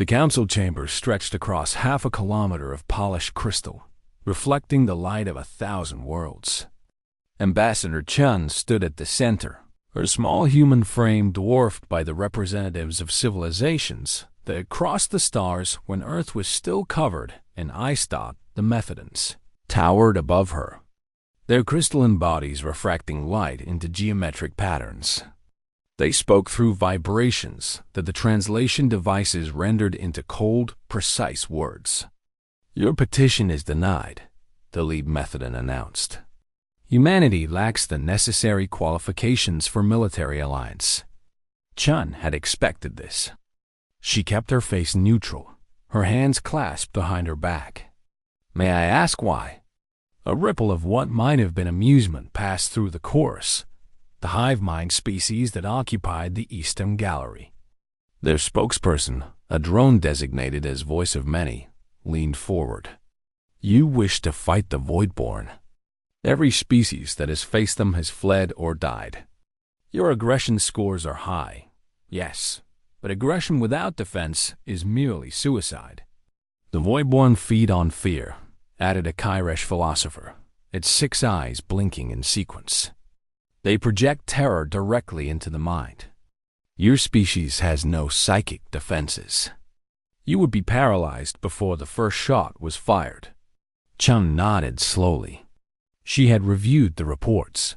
The council chamber stretched across half a kilometer of polished crystal, reflecting the light of 1,000 worlds. Ambassador Chun stood at the center, her small human frame dwarfed by the representatives of civilizations that had crossed the stars when Earth was still covered in ice. The Methodons towered above her, their crystalline bodies refracting light into geometric patterns. They spoke through vibrations that the translation devices rendered into cold, precise words. "Your petition is denied," the lead Methodon announced. "Humanity lacks the necessary qualifications for military alliance." Chun had expected this. She kept her face neutral, her hands clasped behind her back. "May I ask why?" A ripple of what might have been amusement passed through the chorus, the hive mind species that occupied the Eastern Gallery. Their spokesperson, a drone designated as Voice of Many, leaned forward. "You wish to fight the Voidborn. Every species that has faced them has fled or died. Your aggression scores are high, yes, but aggression without defense is merely suicide. The Voidborn feed on fear," added a Kairesh philosopher, its 6 eyes blinking in sequence. "They project terror directly into the mind. Your species has no psychic defenses. You would be paralyzed before the first shot was fired." Chun nodded slowly. She had reviewed the reports.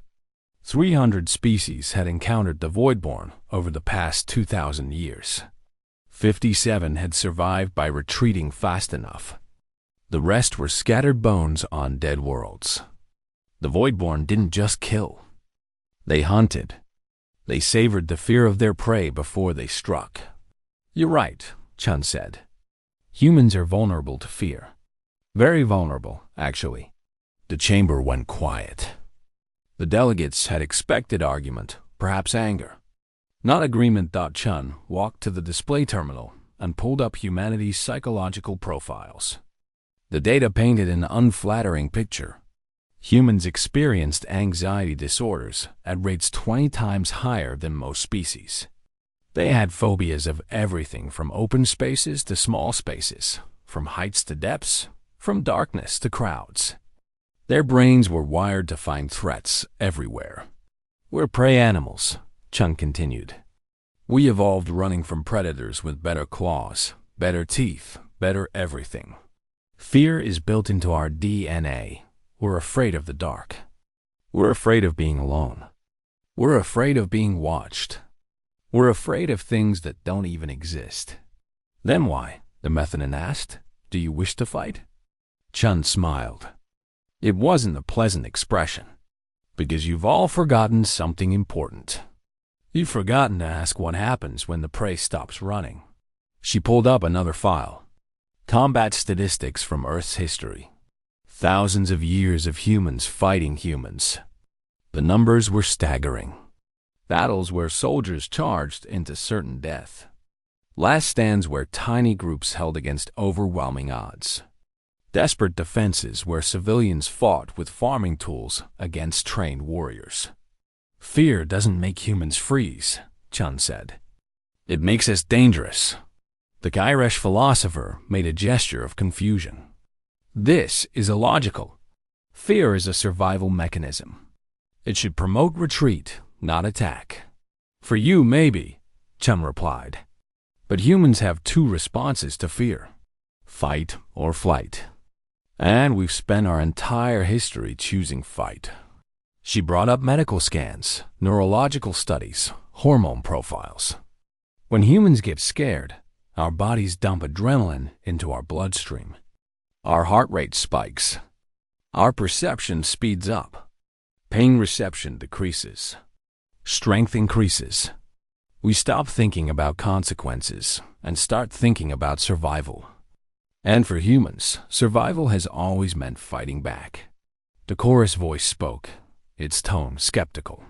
300 species had encountered the Voidborn over the past 2,000 years. 57 had survived by retreating fast enough. The rest were scattered bones on dead worlds. The Voidborn didn't just kill. They hunted. They savored the fear of their prey before they struck. "You're right," Chun said. "Humans are vulnerable to fear. Very vulnerable, actually." The chamber went quiet. The delegates had expected argument, perhaps anger. Not agreement. Chun walked to the display terminal and pulled up humanity's psychological profiles. The data painted an unflattering picture. Humans experienced anxiety disorders at rates 20 times higher than most species. They had phobias of everything from open spaces to small spaces, from heights to depths, from darkness to crowds. Their brains were wired to find threats everywhere. "We're prey animals," Chun continued. "We evolved running from predators with better claws, better teeth, better everything. Fear is built into our DNA. We're afraid of the dark. We're afraid of being alone. We're afraid of being watched. We're afraid of things that don't even exist." "Then why?" the Methodon asked. "Do you wish to fight?" Chun smiled. It wasn't a pleasant expression. "Because you've all forgotten something important. You've forgotten to ask what happens when the prey stops running." She pulled up another file. Combat statistics from Earth's history. Thousands of years of humans fighting humans. The numbers were staggering. Battles where soldiers charged into certain death. Last stands where tiny groups held against overwhelming odds. Desperate defenses where civilians fought with farming tools against trained warriors. "Fear doesn't make humans freeze," Chun said. "It makes us dangerous." The Kairesh philosopher made a gesture of confusion. "This is illogical. Fear is a survival mechanism. It should promote retreat, not attack." "For you, maybe," Chun replied. "But humans have 2 responses to fear: fight or flight. And we've spent our entire history choosing fight." She brought up medical scans, neurological studies, hormone profiles. "When humans get scared, our bodies dump adrenaline into our bloodstream. Our heart rate spikes. Our perception speeds up. Pain reception decreases. Strength increases. We stop thinking about consequences and start thinking about survival. And for humans, survival has always meant fighting back." The chorus voice spoke, its tone skeptical.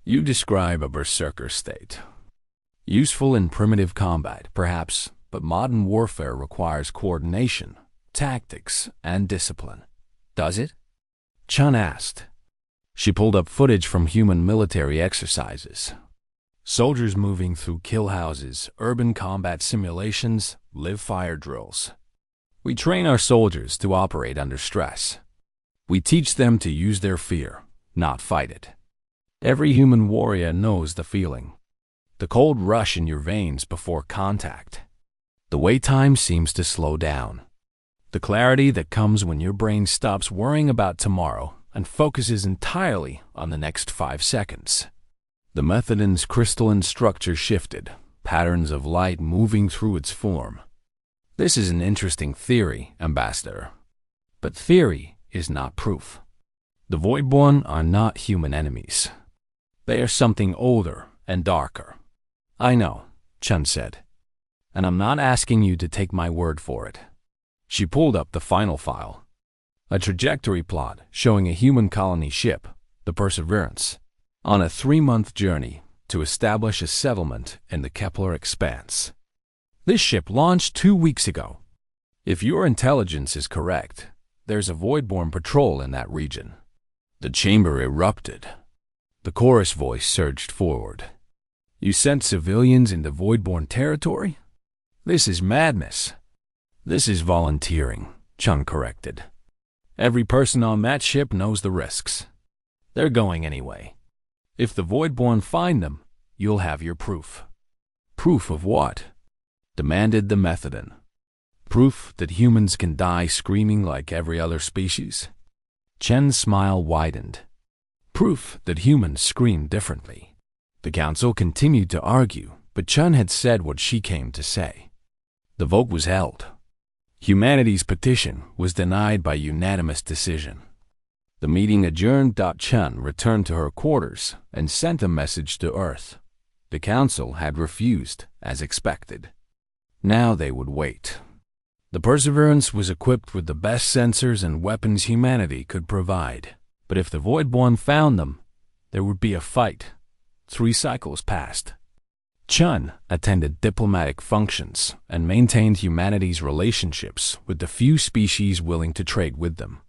"You describe a berserker state. Useful in primitive combat, perhaps, but modern warfare requires coordination, tactics, and discipline. Does it?" Chun asked. She pulled up footage from human military exercises. Soldiers moving through kill houses, urban combat simulations, live fire drills. We train our soldiers to operate under stress. We teach them to use their fear, not fight it. Every human warrior knows the feeling. The cold rush in your veins before contact. The way time seems to slow down. The clarity that comes when your brain stops worrying about tomorrow and focuses entirely on the next 5 seconds. The Methodon's crystalline structure shifted, patterns of light moving through its form. This is an interesting theory, Ambassador. But theory is not proof. The Voidborn are not human enemies. They are something older and darker. I know, Chun said. And I'm not asking you to take my word for it. She pulled up the final file. A trajectory plot showing a human colony ship, the Perseverance, on a 3-month journey to establish a settlement in the Kepler Expanse. This ship launched 2 weeks ago. If your intelligence is correct, there's a Voidborn patrol in that region. The chamber erupted. The chorus voice surged forward. You sent civilians into Voidborn territory? This is madness. This is volunteering, Chun corrected. Every person on that ship knows the risks. They're going anyway. If the Voidborn find them, you'll have your proof. Proof of what? Demanded the Methodon. Proof that humans can die screaming like every other species? Chen's smile widened. Proof that humans scream differently. The council continued to argue, but Chun had said what she came to say. The vote was held. Humanity's petition was denied by unanimous decision. The meeting adjourned. Chun returned to her quarters and sent a message to Earth. The council had refused, as expected. Now they would wait. The Perseverance was equipped with the best sensors and weapons humanity could provide. But if the Voidborn found them, there would be a fight. 3 cycles passed. Chun attended diplomatic functions and maintained humanity's relationships with the few species willing to trade with them.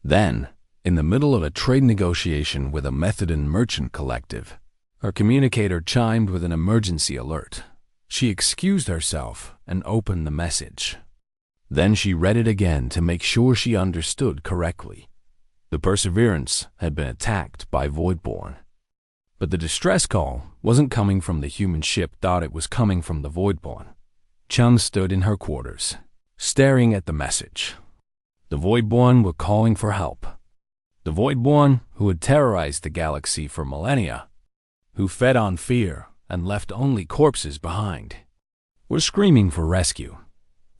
Then, in the middle of a trade negotiation with a Methodon merchant collective, her communicator chimed with an emergency alert. She excused herself and opened the message. Then she read it again to make sure she understood correctly. The Perseverance had been attacked by Voidborn. But the distress call wasn't coming from the human ship. It was coming from the Voidborn. Chun stood in her quarters, staring at the message. The Voidborn were calling for help. The Voidborn, who had terrorized the galaxy for millennia, who fed on fear and left only corpses behind, were screaming for rescue.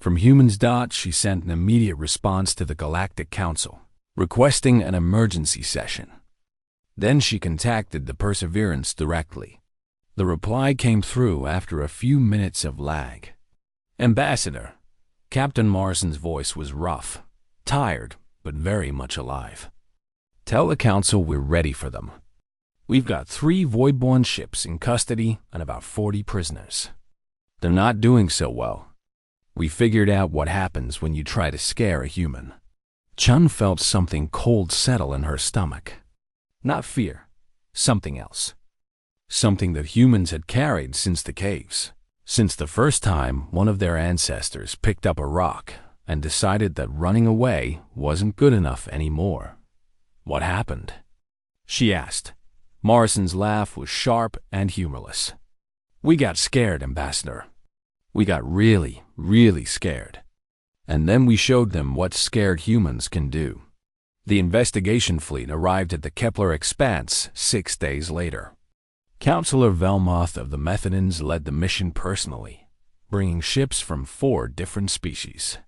From humans. She sent an immediate response to the Galactic Council, requesting an emergency session. Then she contacted the Perseverance directly. The reply came through after a few minutes of lag. Ambassador, Captain Morrison's voice was rough, tired, but very much alive. Tell the Council we're ready for them. We've got 3 Voidborn ships in custody and about 40 prisoners. They're not doing so well. We figured out what happens when you try to scare a human. Chun felt something cold settle in her stomach. Not fear, something else. Something that humans had carried since the caves. Since the first time one of their ancestors picked up a rock and decided that running away wasn't good enough anymore. What happened? She asked. Morrison's laugh was sharp and humorless. We got scared, Ambassador. We got really, really scared. And then we showed them what scared humans can do. The investigation fleet arrived at the Kepler Expanse 6 days later. Counselor Velmoth of the Methodons led the mission personally, bringing ships from 4 different species.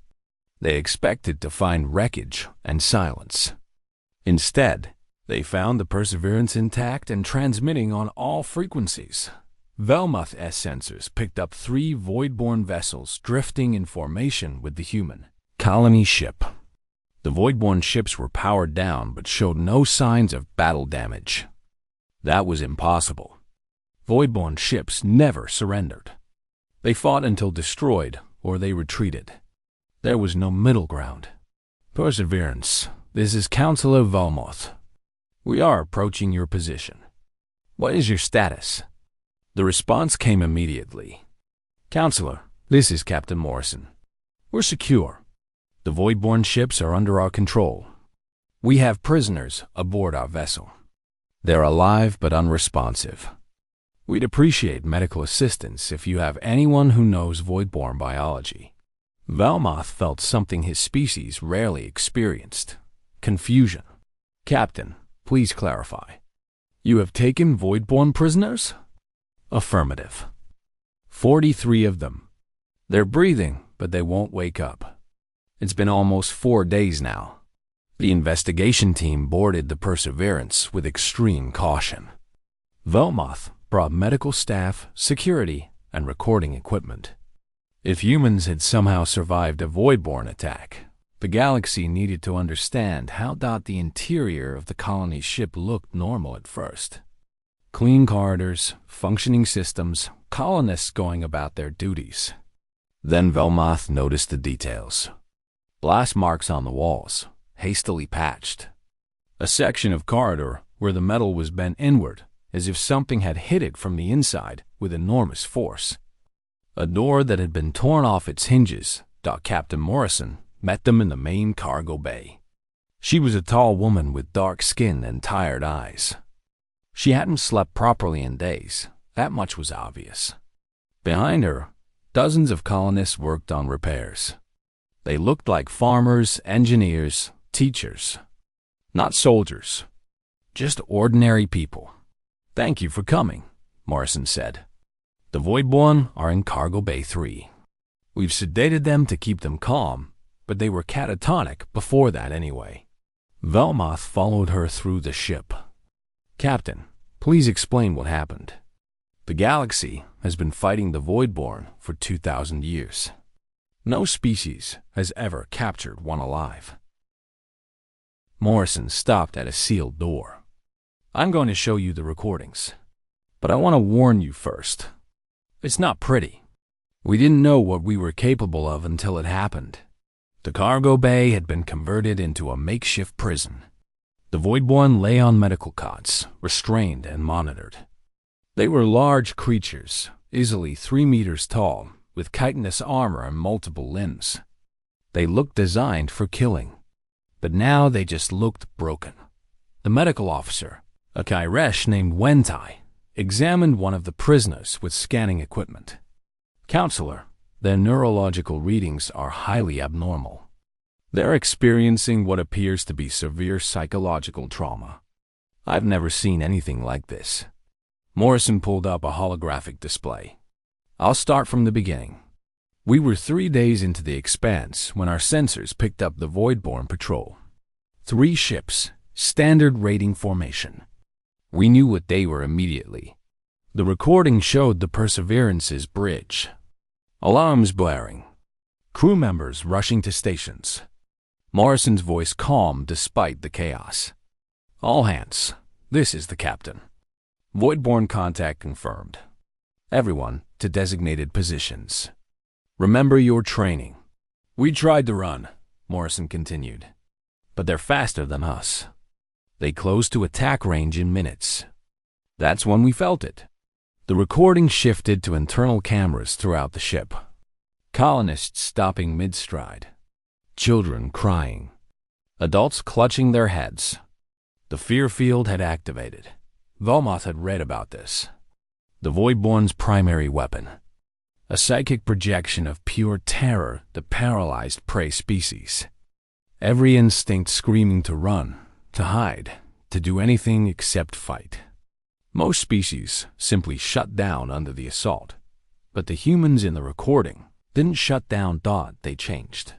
They expected to find wreckage and silence. Instead, they found the Perseverance intact and transmitting on all frequencies. Velmoth's sensors picked up 3 Voidborn vessels drifting in formation with the human colony ship. The Voidborn ships were powered down but showed no signs of battle damage. That was impossible. Voidborn ships never surrendered. They fought until destroyed or they retreated. There was no middle ground. Perseverance, this is Counselor Velmoth. We are approaching your position. What is your status? The response came immediately. "Counselor, this is Captain Morrison. We're secure. The Voidborn ships are under our control. We have prisoners aboard our vessel. They're alive but unresponsive. We'd appreciate medical assistance if you have anyone who knows Voidborn biology." Valmoth felt something his species rarely experienced: confusion. "Captain, please clarify. You have taken Voidborn prisoners?" "Affirmative. 43 of them. They're breathing, but they won't wake up. It's been almost 4 days now. The investigation team boarded the Perseverance with extreme caution." Valmoth brought medical staff, security, and recording equipment. If humans had somehow survived a Voidborn attack, the galaxy needed to understand how the interior of the colony's ship looked normal at first. Clean corridors, functioning systems, colonists going about their duties. Then Valmoth noticed the details. Blast marks on the walls, hastily patched. A section of corridor where the metal was bent inward, as if something had hit it from the inside with enormous force. A door that had been torn off its hinges. Captain Morrison met them in the main cargo bay. She was a tall woman with dark skin and tired eyes. She hadn't slept properly in days, that much was obvious. Behind her, dozens of colonists worked on repairs. They looked like farmers, engineers, teachers. Not soldiers, just ordinary people. "Thank you for coming," Morrison said. "The Voidborn are in Cargo Bay 3. We've sedated them to keep them calm, but they were catatonic before that anyway." Valmoth followed her through the ship. "Captain, please explain what happened." "The galaxy has been fighting the Voidborn for 2,000 years. No species has ever captured one alive." Morrison stopped at a sealed door. "I'm going to show you the recordings, but I want to warn you first. It's not pretty. We didn't know what we were capable of until it happened. The cargo bay had been converted into a makeshift prison. The Voidborn lay on medical cots, restrained and monitored. They were large creatures, easily 3 meters tall, with chitinous armor and multiple limbs. They looked designed for killing, but now they just looked broken. The medical officer, a Kairesh named Wentai, examined one of the prisoners with scanning equipment. "Counselor, their neurological readings are highly abnormal. They're experiencing what appears to be severe psychological trauma. I've never seen anything like this." Morrison pulled up a holographic display. "I'll start from the beginning. We were 3 days into the Expanse when our sensors picked up the Voidborn patrol. 3 ships, standard rating formation. We knew what they were immediately. The recording showed the Perseverance's bridge. Alarms blaring. Crew members rushing to stations." Morrison's voice calmed despite the chaos. "All hands, this is the captain. Voidborn contact confirmed. Everyone to designated positions. Remember your training." "We tried to run," Morrison continued, "but they're faster than us. They closed to attack range in minutes. That's when we felt it." The recording shifted to internal cameras throughout the ship. Colonists stopping mid-stride. Children crying. Adults clutching their heads. The fear field had activated. Valmoth had read about this. The Voidborn's primary weapon. A psychic projection of pure terror that paralyzed prey species. Every instinct screaming to run, to hide, to do anything except fight. Most species simply shut down under the assault, but the humans in the recording didn't shut down. They changed.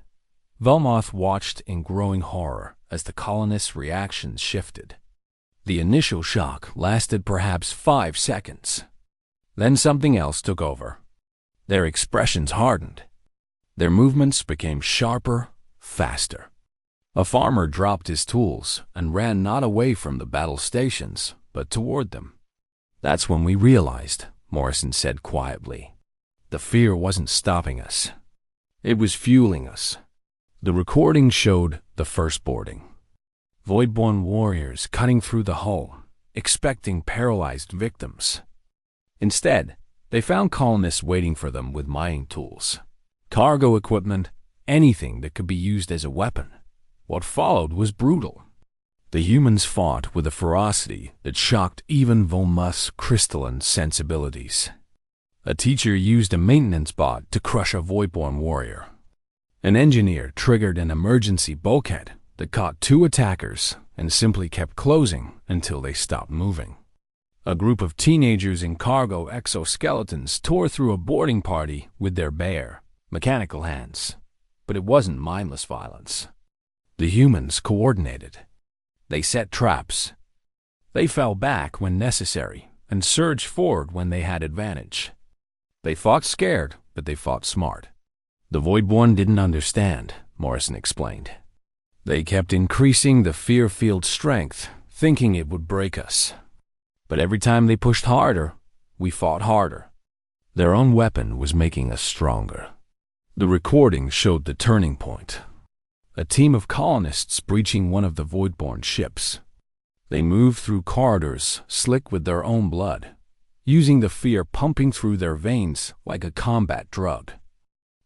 Valmoth watched in growing horror as the colonists' reactions shifted. The initial shock lasted perhaps 5 seconds. Then something else took over. Their expressions hardened. Their movements became sharper, faster. A farmer dropped his tools and ran not away from the battle stations, but toward them. "That's when we realized," Morrison said quietly. "The fear wasn't stopping us. It was fueling us." The recording showed the first boarding. Voidborn warriors cutting through the hull, expecting paralyzed victims. Instead, they found colonists waiting for them with mining tools, cargo equipment, anything that could be used as a weapon. What followed was brutal. The humans fought with a ferocity that shocked even Volmuth's crystalline sensibilities. A teacher used a maintenance bot to crush a voidborn warrior. An engineer triggered an emergency bulkhead that caught 2 attackers and simply kept closing until they stopped moving. A group of teenagers in cargo exoskeletons tore through a boarding party with their bare, mechanical hands. But it wasn't mindless violence. The humans coordinated. They set traps. They fell back when necessary and surged forward when they had advantage. They fought scared, but they fought smart. The Voidborn didn't understand, Morrison explained. They kept increasing the fear field strength, thinking it would break us. But every time they pushed harder, we fought harder. Their own weapon was making us stronger. The recording showed the turning point. A team of colonists breaching one of the Voidborn ships. They moved through corridors slick with their own blood, using the fear pumping through their veins like a combat drug.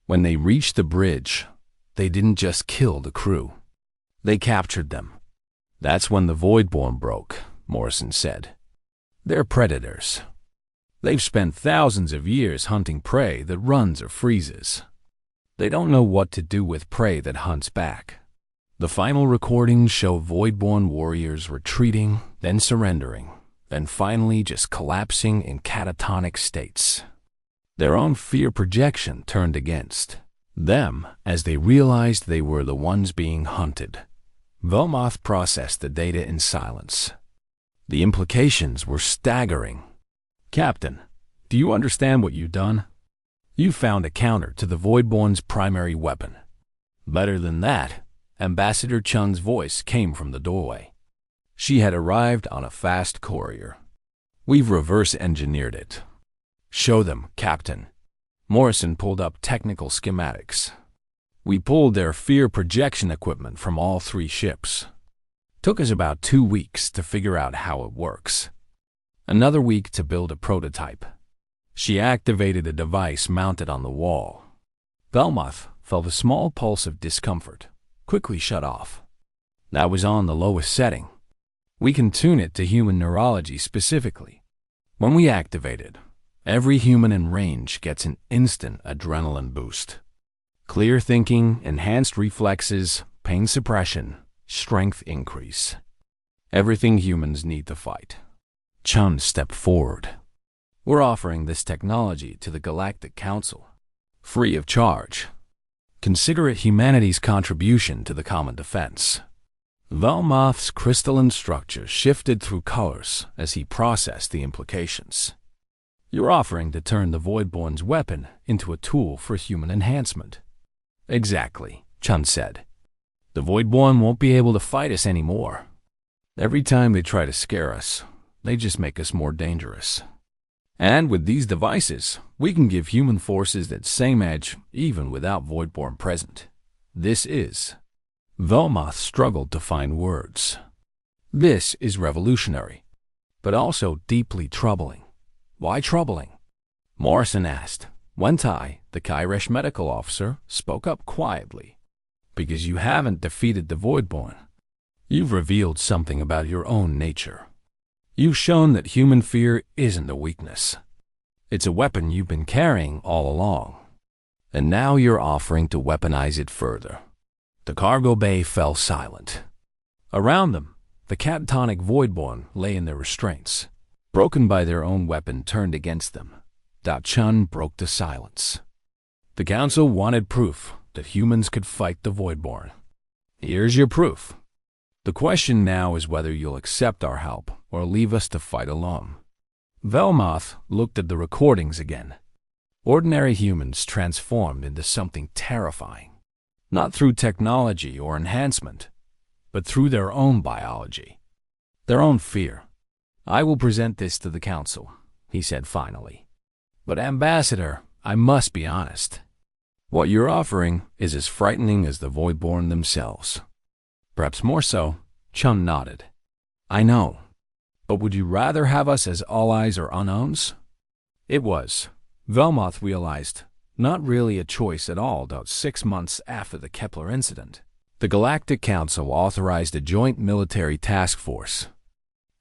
When they reached the bridge, they didn't just kill the crew. They captured them. That's when the Voidborn broke, Morrison said. They're predators. They've spent thousands of years hunting prey that runs or freezes. They don't know what to do with prey that hunts back. The final recordings show Voidborn warriors retreating, then surrendering, then finally just collapsing in catatonic states. Their own fear projection turned against them as they realized they were the ones being hunted. Velmoth processed the data in silence. The implications were staggering. Captain, do you understand what you've done? You found a counter to the Voidborn's primary weapon. Better than that, Ambassador Chun's voice came from the doorway. She had arrived on a fast courier. We've reverse-engineered it. Show them, Captain. Morrison pulled up technical schematics. We pulled their fear projection equipment from all 3 ships. Took us about 2 weeks to figure out how it works. Another week to build a prototype. She activated a device mounted on the wall. Velmoth felt a small pulse of discomfort, quickly shut off. That was on the lowest setting. We can tune it to human neurology specifically. When we activate it, every human in range gets an instant adrenaline boost. Clear thinking, enhanced reflexes, pain suppression, strength increase. Everything humans need to fight. Chun stepped forward. We're offering this technology to the Galactic Council, free of charge. Consider it humanity's contribution to the common defense. Velmoth's crystalline structure shifted through colors as he processed the implications. You're offering to turn the Voidborn's weapon into a tool for human enhancement. Exactly, Chun said. The Voidborn won't be able to fight us anymore. Every time they try to scare us, they just make us more dangerous. And with these devices, we can give human forces that same edge even without Voidborn present. This is... Velmoth struggled to find words. This is revolutionary, but also deeply troubling. Why troubling? Morrison asked. Wentai, the Kyresh medical officer, spoke up quietly. Because you haven't defeated the Voidborn. You've revealed something about your own nature. You've shown that human fear isn't a weakness. It's a weapon you've been carrying all along. And now you're offering to weaponize it further. The cargo bay fell silent. Around them, the catatonic Voidborn lay in their restraints, broken by their own weapon turned against them. Dao Chun broke the silence. The Council wanted proof that humans could fight the Voidborn. Here's your proof. The question now is whether you'll accept our help or leave us to fight alone. Velmoth looked at the recordings again. Ordinary humans transformed into something terrifying. Not through technology or enhancement, but through their own biology. Their own fear. I will present this to the Council, he said finally. But Ambassador, I must be honest. What you're offering is as frightening as the Voidborn themselves. Perhaps more so, Chun nodded. I know, but would you rather have us as allies or unknowns? It was, Velmoth realized, not really a choice at all, though 6 months after the Kepler incident. The Galactic Council authorized a joint military task force.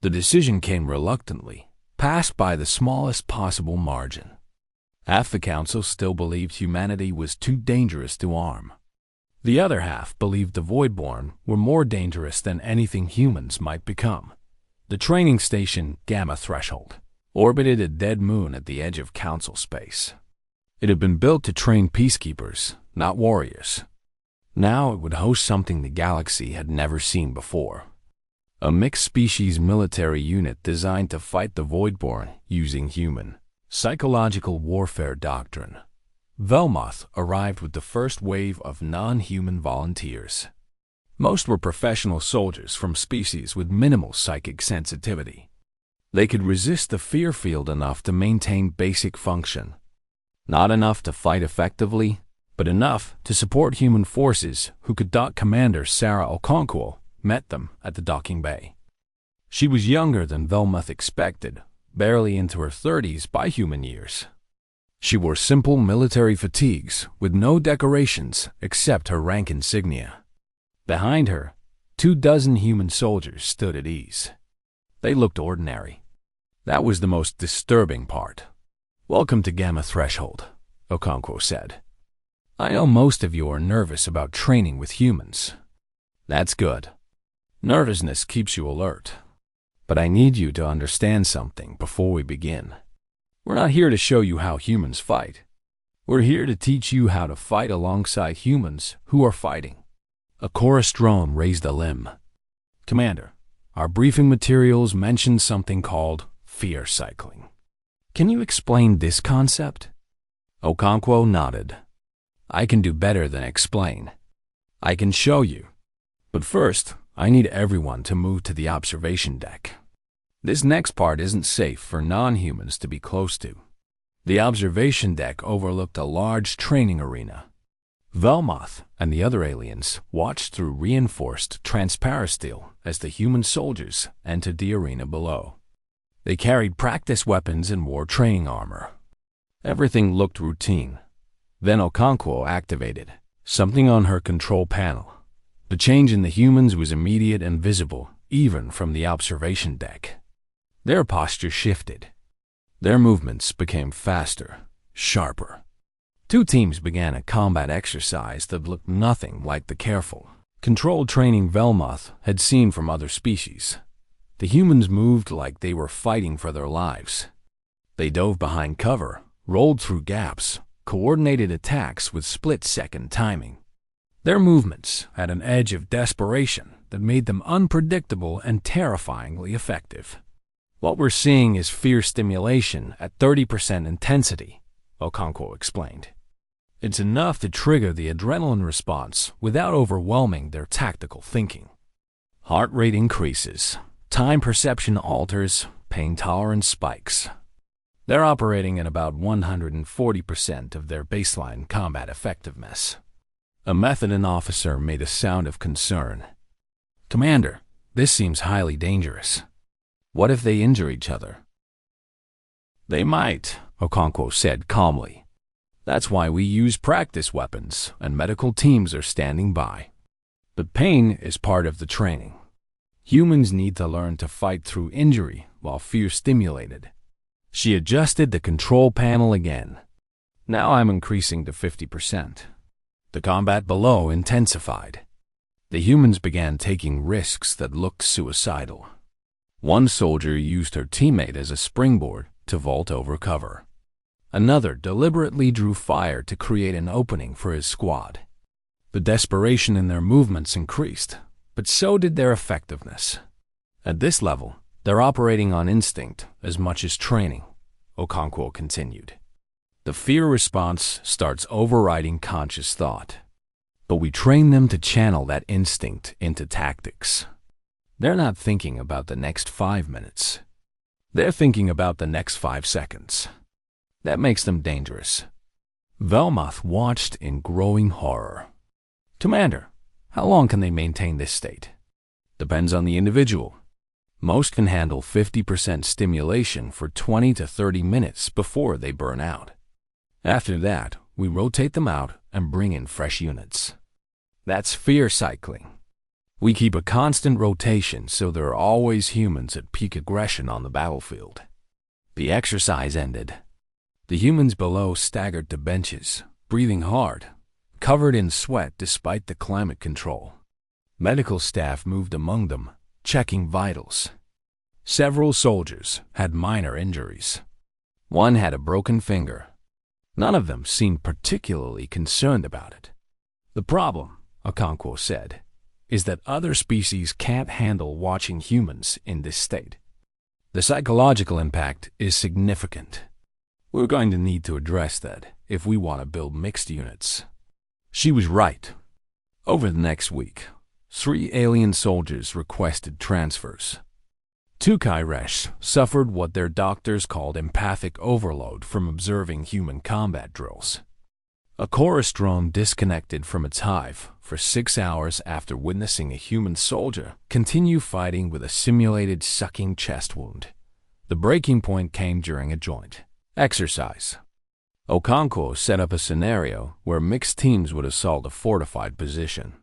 The decision came reluctantly, passed by the smallest possible margin. Half the council still believed humanity was too dangerous to arm. The other half believed the Voidborn were more dangerous than anything humans might become. The training station, Gamma Threshold, orbited a dead moon at the edge of council space. It had been built to train peacekeepers, not warriors. Now it would host something the galaxy had never seen before. A mixed-species military unit designed to fight the Voidborn using human, psychological warfare doctrine. Velmoth arrived with the first wave of non-human volunteers. Most were professional soldiers from species with minimal psychic sensitivity. They could resist the fear field enough to maintain basic function. Not enough to fight effectively, but enough to support human forces who could dock. Commander Sarah Okonkwo met them at the docking bay. She was younger than Velmoth expected, barely into her 30s by human years. She wore simple military fatigues with no decorations except her rank insignia. Behind her, 24 human soldiers stood at ease. They looked ordinary. That was the most disturbing part. "Welcome to Gamma Threshold," Okonkwo said. "I know most of you are nervous about training with humans. That's good. Nervousness keeps you alert. But I need you to understand something before we begin. We're not here to show you how humans fight. We're here to teach you how to fight alongside humans who are fighting." A chorus drone raised a limb. "Commander, our briefing materials mention something called fear cycling. Can you explain this concept?" Okonkwo nodded. "I can do better than explain. I can show you. But first, I need everyone to move to the observation deck. This next part isn't safe for non-humans to be close to." The observation deck overlooked a large training arena. Velmoth and the other aliens watched through reinforced transparasteel as the human soldiers entered the arena below. They carried practice weapons and wore training armor. Everything looked routine. Then Okonkwo activated something on her control panel. The change in the humans was immediate and visible, even from the observation deck. Their posture shifted. Their movements became faster, sharper. 2 teams began a combat exercise that looked nothing like the careful, controlled training Velmoth had seen from other species. The humans moved like they were fighting for their lives. They dove behind cover, rolled through gaps, coordinated attacks with split-second timing. Their movements had an edge of desperation that made them unpredictable and terrifyingly effective. "What we're seeing is fear stimulation at 30% intensity," Okonkwo explained. "It's enough to trigger the adrenaline response without overwhelming their tactical thinking. Heart rate increases, time perception alters, pain tolerance spikes. They're operating at about 140% of their baseline combat effectiveness." A Methodon officer made a sound of concern. "Commander, this seems highly dangerous. What if they injure each other?" "They might," Okonkwo said calmly. "That's why we use practice weapons, and medical teams are standing by. But pain is part of the training. Humans need to learn to fight through injury while fear-stimulated." She adjusted the control panel again. "Now I'm increasing to 50%. The combat below intensified. The humans began taking risks that looked suicidal. One soldier used her teammate as a springboard to vault over cover. Another deliberately drew fire to create an opening for his squad. The desperation in their movements increased, but so did their effectiveness. At this level, they're operating on instinct as much as training, Okonkwo continued. The fear response starts overriding conscious thought. But we train them to channel that instinct into tactics. They're not thinking about the next 5 minutes. They're thinking about the next 5 seconds. That makes them dangerous." Velmoth watched in growing horror. "Commander, how long can they maintain this state?" "Depends on the individual. Most can handle 50% stimulation for 20 to 30 minutes before they burn out. After that, we rotate them out and bring in fresh units. That's fear cycling. We keep a constant rotation so there are always humans at peak aggression on the battlefield. The exercise ended. The humans below staggered to benches, breathing hard, covered in sweat despite the climate control. Medical staff moved among them, checking vitals. Several soldiers had minor injuries. One had a broken finger. None of them seemed particularly concerned about it. The problem, Okonkwo said, is that other species can't handle watching humans in this state. The psychological impact is significant. We're going to need to address that if we want to build mixed units. She was right. Over the next week, 3 alien soldiers requested transfers. 2 Kairesh suffered what their doctors called empathic overload from observing human combat drills. A chorus drone disconnected from its hive for 6 hours after witnessing a human soldier continue fighting with a simulated sucking chest wound. The breaking point came during a joint exercise. Okonkwo set up a scenario where mixed teams would assault a fortified position.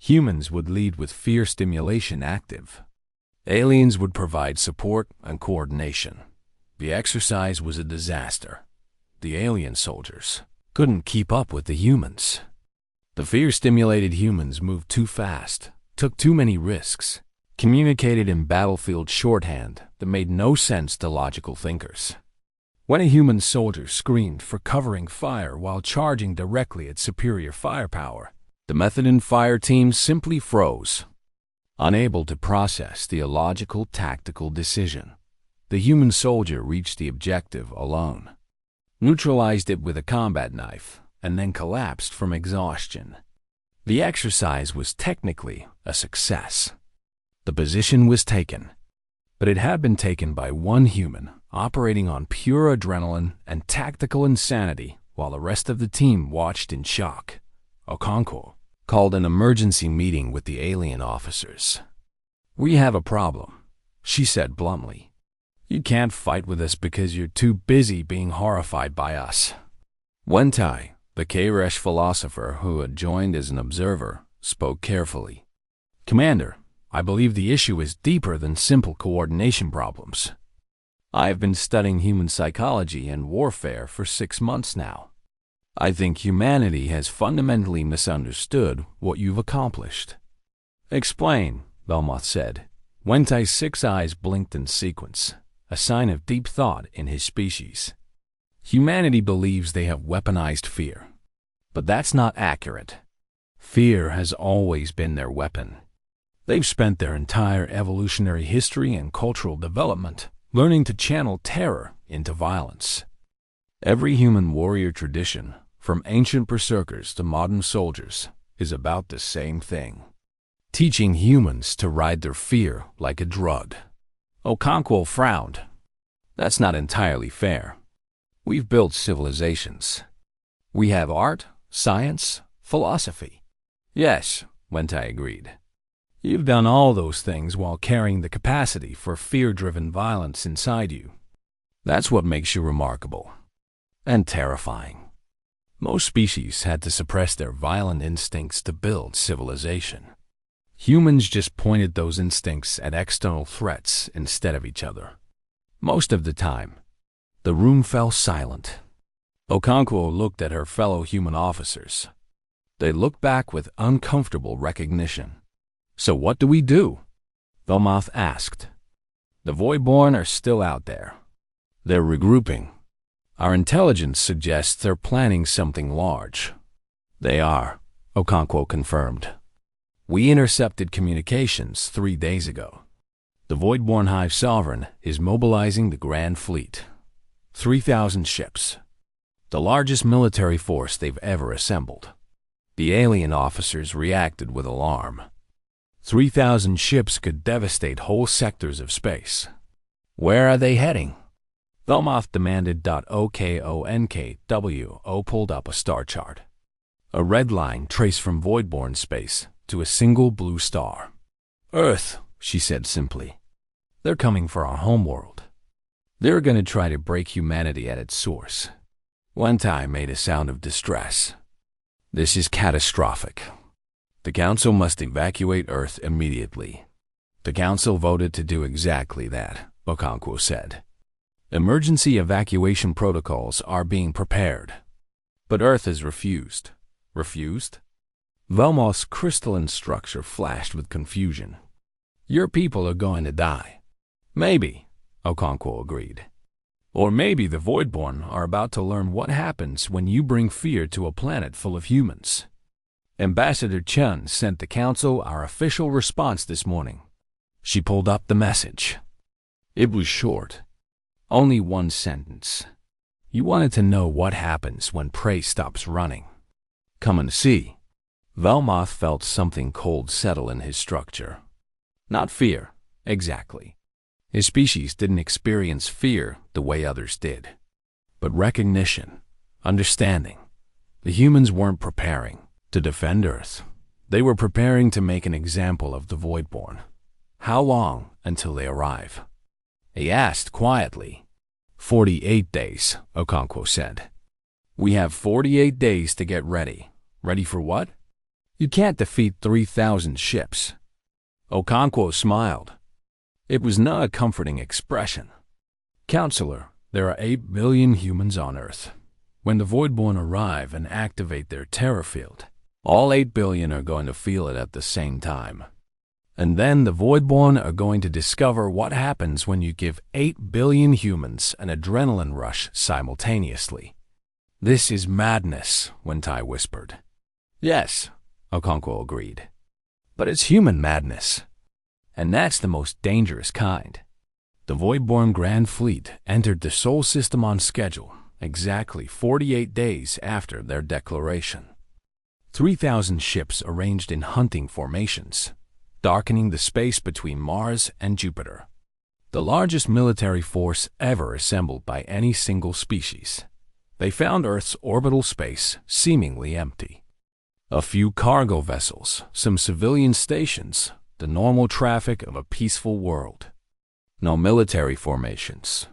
Humans would lead with fear stimulation active. Aliens would provide support and coordination. The exercise was a disaster. The alien soldiers couldn't keep up with the humans. The fear-stimulated humans moved too fast, took too many risks, communicated in battlefield shorthand that made no sense to logical thinkers. When a human soldier screamed for covering fire while charging directly at superior firepower, the method and fire teams simply froze. Unable to process the illogical tactical decision, the human soldier reached the objective alone, neutralized it with a combat knife, and then collapsed from exhaustion. The exercise was technically a success. The position was taken, but it had been taken by one human operating on pure adrenaline and tactical insanity while the rest of the team watched in shock. Okonkwo called an emergency meeting with the alien officers. "We have a problem," she said bluntly. "You can't fight with us because you're too busy being horrified by us." Wentai, the Kairesh philosopher who had joined as an observer, spoke carefully. "Commander, I believe the issue is deeper than simple coordination problems. I have been studying human psychology and warfare for 6 months now. I think humanity has fundamentally misunderstood what you've accomplished." "Explain," Belmoth said. Wentai's 6 eyes blinked in sequence, a sign of deep thought in his species. "Humanity believes they have weaponized fear. But that's not accurate. Fear has always been their weapon. They've spent their entire evolutionary history and cultural development learning to channel terror into violence. Every human warrior tradition, from ancient berserkers to modern soldiers, is about the same thing. Teaching humans to ride their fear like a drug." Okonkwo frowned. "That's not entirely fair. We've built civilizations. We have art, science, philosophy." "Yes," Wentai agreed. "You've done all those things while carrying the capacity for fear-driven violence inside you. That's what makes you remarkable. And terrifying. Most species had to suppress their violent instincts to build civilization. Humans just pointed those instincts at external threats instead of each other. Most of the time, the room fell silent. Okonkwo looked at her fellow human officers. They looked back with uncomfortable recognition. "So what do we do?" Belmoth asked. "The Voidborn are still out there. They're regrouping. Our intelligence suggests they're planning something large." "They are," Okonkwo confirmed. "We intercepted communications 3 days ago. The Voidborn Hive Sovereign is mobilizing the Grand Fleet. 3,000 ships. The largest military force they've ever assembled." The alien officers reacted with alarm. 3,000 ships could devastate whole sectors of space. "Where are they heading?" Belmoth demanded. Okonkwo pulled up a star chart. A red line traced from Voidborn space to a single blue star. "Earth," she said simply. They're coming for our homeworld. They're gonna try to break humanity at its source. Wentai made a sound of distress. This is catastrophic. The Council must evacuate Earth immediately. The Council voted to do exactly that, Okonkwo said. Emergency evacuation protocols are being prepared. But Earth has refused. Refused? Velmoth's crystalline structure flashed with confusion. Your people are going to die. Maybe, Okonkwo agreed. Or maybe the Voidborn are about to learn what happens when you bring fear to a planet full of humans. Ambassador Chun sent the Council our official response this morning. She pulled up the message. It was short. Only one sentence. You wanted to know what happens when prey stops running. Come and see. Velmoth felt something cold settle in his structure. Not fear, exactly. His species didn't experience fear the way others did. But recognition, understanding. The humans weren't preparing to defend Earth. They were preparing to make an example of the Voidborn. How long until they arrive? He asked quietly. 48 days, Okonkwo said. We have 48 days to get ready. Ready for what? You can't defeat 3,000 ships. Okonkwo smiled. It was not a comforting expression. Counselor, there are 8 billion humans on Earth. When the Voidborn arrive and activate their terror field, all 8 billion are going to feel it at the same time. And then the Voidborn are going to discover what happens when you give 8 billion humans an adrenaline rush simultaneously. This is madness, Wentai whispered. Yes, Okonkwo agreed. But it's human madness. And that's the most dangerous kind. The Voidborn Grand Fleet entered the Sol System on schedule, exactly 48 days after their declaration. 3,000 ships arranged in hunting formations, darkening the space between Mars and Jupiter. The largest military force ever assembled by any single species. They found Earth's orbital space seemingly empty. A few cargo vessels, some civilian stations, the normal traffic of a peaceful world. No military formations.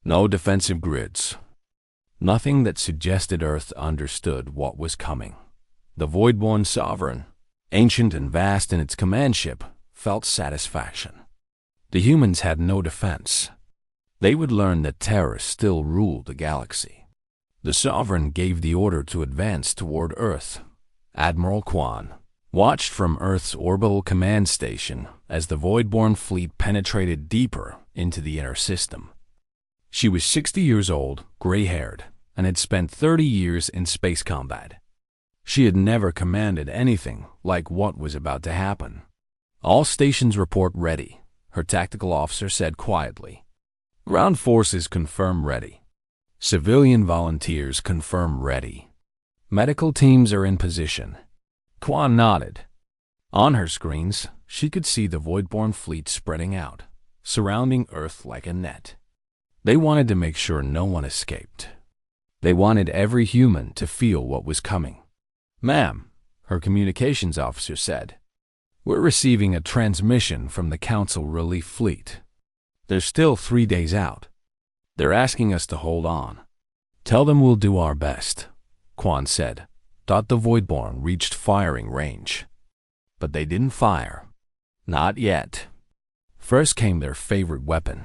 No defensive grids. Nothing that suggested Earth understood what was coming. The Voidborn Sovereign, ancient and vast in its commandship, felt satisfaction. The humans had no defense. They would learn that terror still ruled the galaxy. The Sovereign gave the order to advance toward Earth. Admiral Quan watched from Earth's orbital command station as the Voidborn fleet penetrated deeper into the inner system. She was 60 years old, gray-haired, and had spent 30 years in space combat. She had never commanded anything like what was about to happen. All stations report ready, her tactical officer said quietly. Ground forces confirm ready. Civilian volunteers confirm ready. Medical teams are in position. Quan nodded. On her screens, she could see the Voidborn fleet spreading out, surrounding Earth like a net. They wanted to make sure no one escaped. They wanted every human to feel what was coming. Ma'am, her communications officer said, we're receiving a transmission from the Council Relief Fleet. They're still 3 days out. They're asking us to hold on. Tell them we'll do our best, Quan said. Thought the Voidborn reached firing range. But they didn't fire. Not yet. First came their favorite weapon.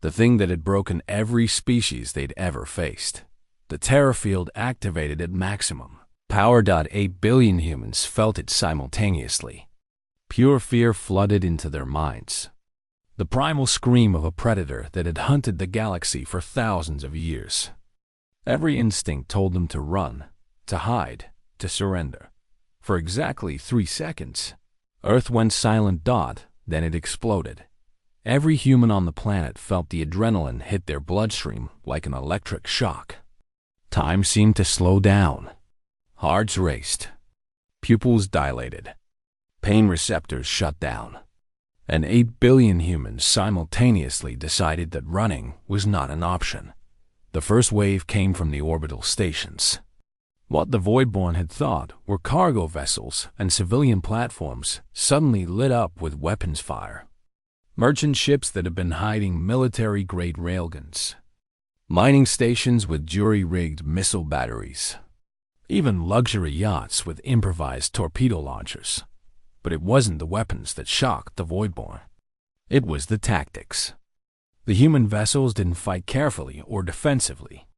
The thing that had broken every species they'd ever faced. The terror field activated at maximum. Power. 8 billion humans felt it simultaneously. Pure fear flooded into their minds. The primal scream of a predator that had hunted the galaxy for thousands of years. Every instinct told them to run, to hide, to surrender. For exactly 3 seconds, Earth went silent. Then it exploded. Every human on the planet felt the adrenaline hit their bloodstream like an electric shock. Time seemed to slow down. Hearts raced. Pupils dilated. Pain receptors shut down. And 8 billion humans simultaneously decided that running was not an option. The first wave came from the orbital stations. What the Voidborn had thought were cargo vessels and civilian platforms suddenly lit up with weapons fire. merchant ships that had been hiding military-grade railguns, mining stations with jury-rigged missile batteries, even luxury yachts with improvised torpedo launchers. But it wasn't the weapons that shocked the Voidborn. It was the tactics. The human vessels didn't fight carefully or defensively.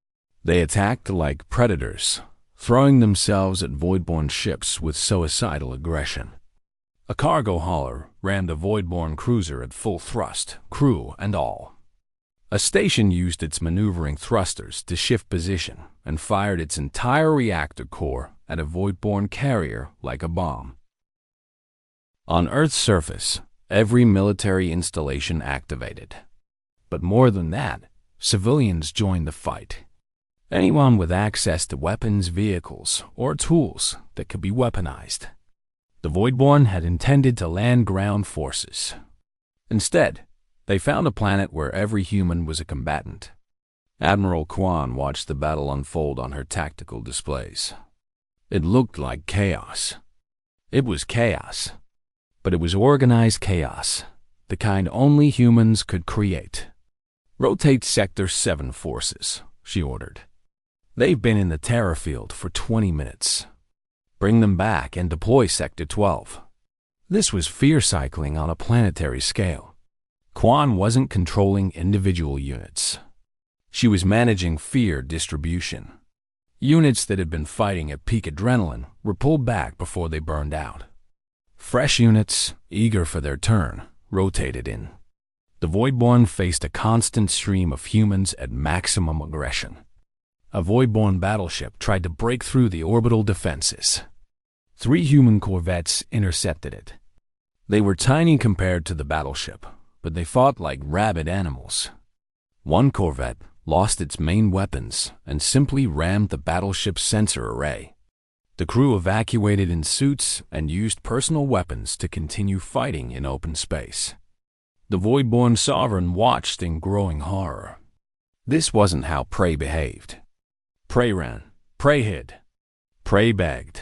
They attacked like predators, throwing themselves at Voidborn ships with suicidal aggression. A cargo hauler rammed a Voidborn cruiser at full thrust, crew and all. A station used its maneuvering thrusters to shift position and fired its entire reactor core at a Voidborn carrier like a bomb. On Earth's surface, every military installation activated. But more than that, civilians joined the fight. Anyone with access to weapons, vehicles, or tools that could be weaponized. The Voidborn had intended to land ground forces. Instead, they found a planet where every human was a combatant. Admiral Kwan watched the battle unfold on her tactical displays. It looked like chaos. It was chaos. But it was organized chaos, the kind only humans could create. "Rotate Sector 7 forces," she ordered. "They've been in the terror field for 20 minutes. Bring them back and deploy Sector 12. This was fear cycling on a planetary scale. Kwan wasn't controlling individual units. She was managing fear distribution. Units that had been fighting at peak adrenaline were pulled back before they burned out. Fresh units, eager for their turn, rotated in. The Voidborn faced a constant stream of humans at maximum aggression. A Voidborn battleship tried to break through the orbital defenses. 3 human corvettes intercepted it. They were tiny compared to the battleship, but they fought like rabid animals. One corvette lost its main weapons and simply rammed the battleship's sensor array. The crew evacuated in suits and used personal weapons to continue fighting in open space. The Voidborn Sovereign watched in growing horror. This wasn't how prey behaved. Prey ran, prey hid, prey begged.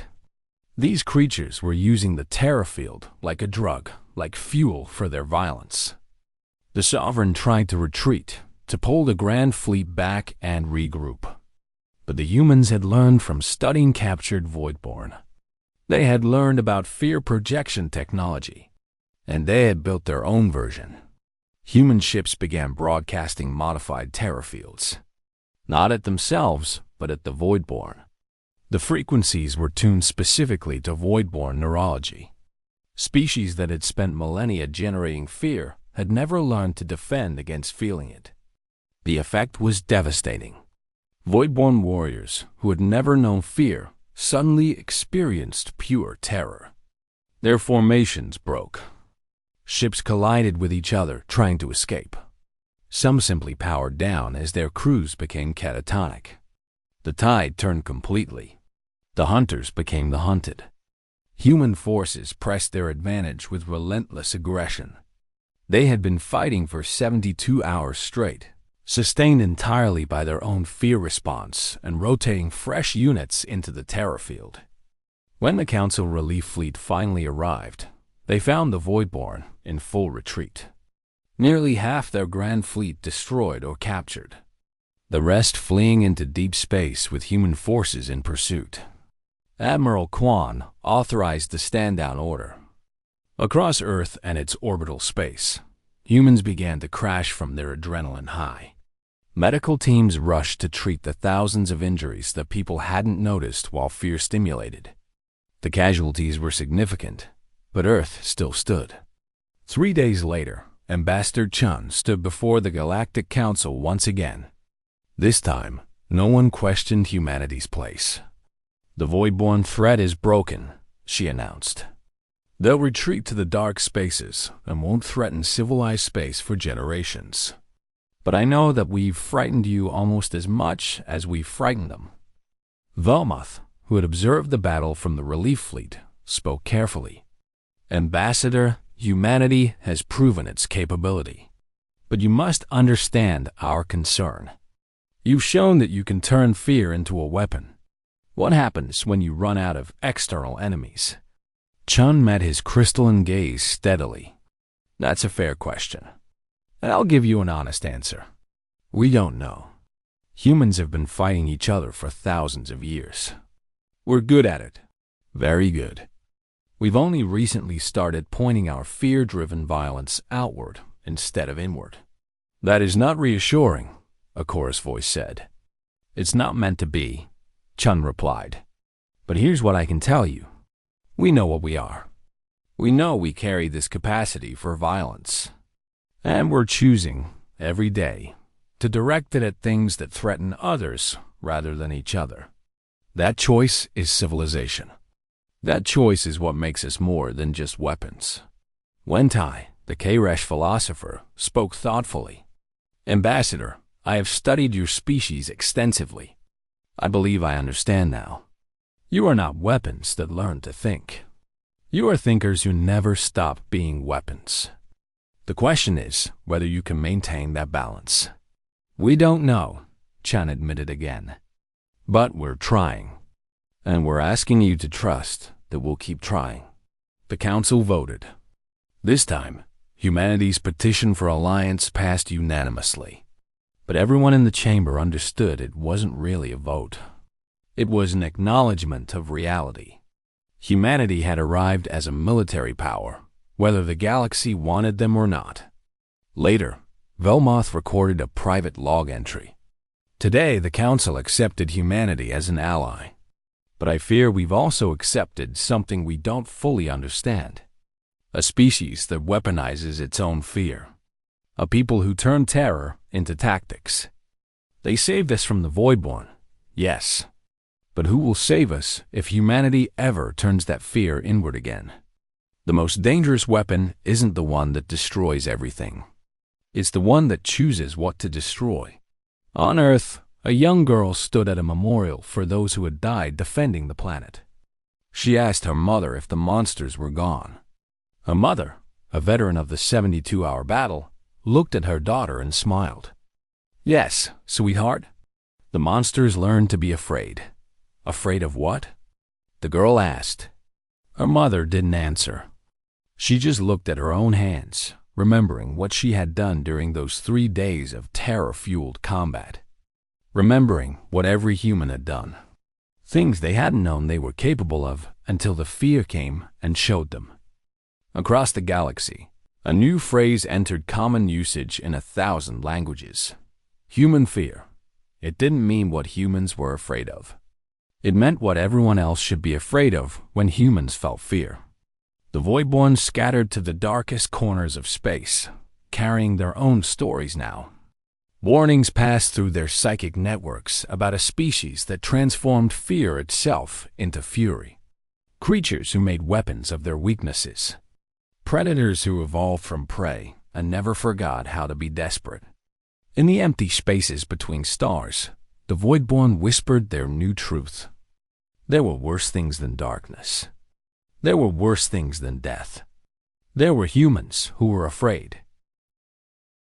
These creatures were using the terror field like a drug, like fuel for their violence. The Sovereign tried to retreat, to pull the Grand Fleet back and regroup. But the humans had learned from studying captured Voidborn. They had learned about fear projection technology, and they had built their own version. Human ships began broadcasting modified terror fields. Not at themselves, but at the Voidborn. The frequencies were tuned specifically to Voidborn neurology. Species that had spent millennia generating fear had never learned to defend against feeling it. The effect was devastating. Voidborn warriors who had never known fear suddenly experienced pure terror. Their formations broke. Ships collided with each other, trying to escape. Some simply powered down as their crews became catatonic. The tide turned completely. The hunters became the hunted. Human forces pressed their advantage with relentless aggression. They had been fighting for 72 hours straight, sustained entirely by their own fear response and rotating fresh units into the terror field. When the Council relief fleet finally arrived, they found the Voidborn in full retreat. Nearly half their Grand Fleet destroyed or captured. The rest fleeing into deep space with human forces in pursuit. Admiral Kwan authorized the stand-down order. Across Earth and its orbital space, humans began to crash from their adrenaline high. Medical teams rushed to treat the thousands of injuries that people hadn't noticed while fear stimulated. The casualties were significant, but Earth still stood. 3 days later, Ambassador Chun stood before the Galactic Council once again. This time, no one questioned humanity's place. "The Voidborn threat is broken," she announced. "They'll retreat to the dark spaces and won't threaten civilized space for generations. But I know that we've frightened you almost as much as we've frightened them." Velmoth, who had observed the battle from the relief fleet, spoke carefully. "Ambassador, humanity has proven its capability. But you must understand our concern. You've shown that you can turn fear into a weapon. What happens when you run out of external enemies?" Chun met his crystalline gaze steadily. That's a fair question. And I'll give you an honest answer. We don't know. Humans have been fighting each other for thousands of years. We're good at it. Very good. We've only recently started pointing our fear-driven violence outward instead of inward. That is not reassuring, a chorus voice said. It's not meant to be, Chun replied. But here's what I can tell you. We know what we are. We know we carry this capacity for violence. And we're choosing, every day, to direct it at things that threaten others rather than each other. That choice is civilization. That choice is what makes us more than just weapons. Wentai, the Kairesh philosopher, spoke thoughtfully. Ambassador, I have studied your species extensively. I believe I understand now. You are not weapons that learn to think. You are thinkers who never stop being weapons. The question is whether you can maintain that balance. We don't know, Chan admitted again. But we're trying. And we're asking you to trust that we'll keep trying. The council voted. This time, humanity's petition for alliance passed unanimously. But everyone in the chamber understood it wasn't really a vote. It was an acknowledgement of reality. Humanity had arrived as a military power, whether the galaxy wanted them or not. Later, Velmoth recorded a private log entry. Today, the Council accepted humanity as an ally. But I fear we've also accepted something we don't fully understand. A species that weaponizes its own fear. A people who turn terror into tactics. They saved us from the Voidborn, yes. But who will save us if humanity ever turns that fear inward again? The most dangerous weapon isn't the one that destroys everything. It's the one that chooses what to destroy. On Earth, a young girl stood at a memorial for those who had died defending the planet. She asked her mother if the monsters were gone. Her mother, a veteran of the 72-hour battle, looked at her daughter and smiled. Yes, sweetheart. The monsters learned to be afraid. Afraid of what? The girl asked. Her mother didn't answer. She just looked at her own hands, remembering what she had done during those 3 days of terror-fueled combat. Remembering what every human had done. Things they hadn't known they were capable of until the fear came and showed them. Across the galaxy, a new phrase entered common usage in 1,000 languages. Human fear. It didn't mean what humans were afraid of. It meant what everyone else should be afraid of when humans felt fear. The Voidborn scattered to the darkest corners of space, carrying their own stories now. Warnings passed through their psychic networks about a species that transformed fear itself into fury. Creatures who made weapons of their weaknesses. Predators who evolved from prey and never forgot how to be desperate. In the empty spaces between stars, the Voidborn whispered their new truth. There were worse things than darkness. There were worse things than death. There were humans who were afraid.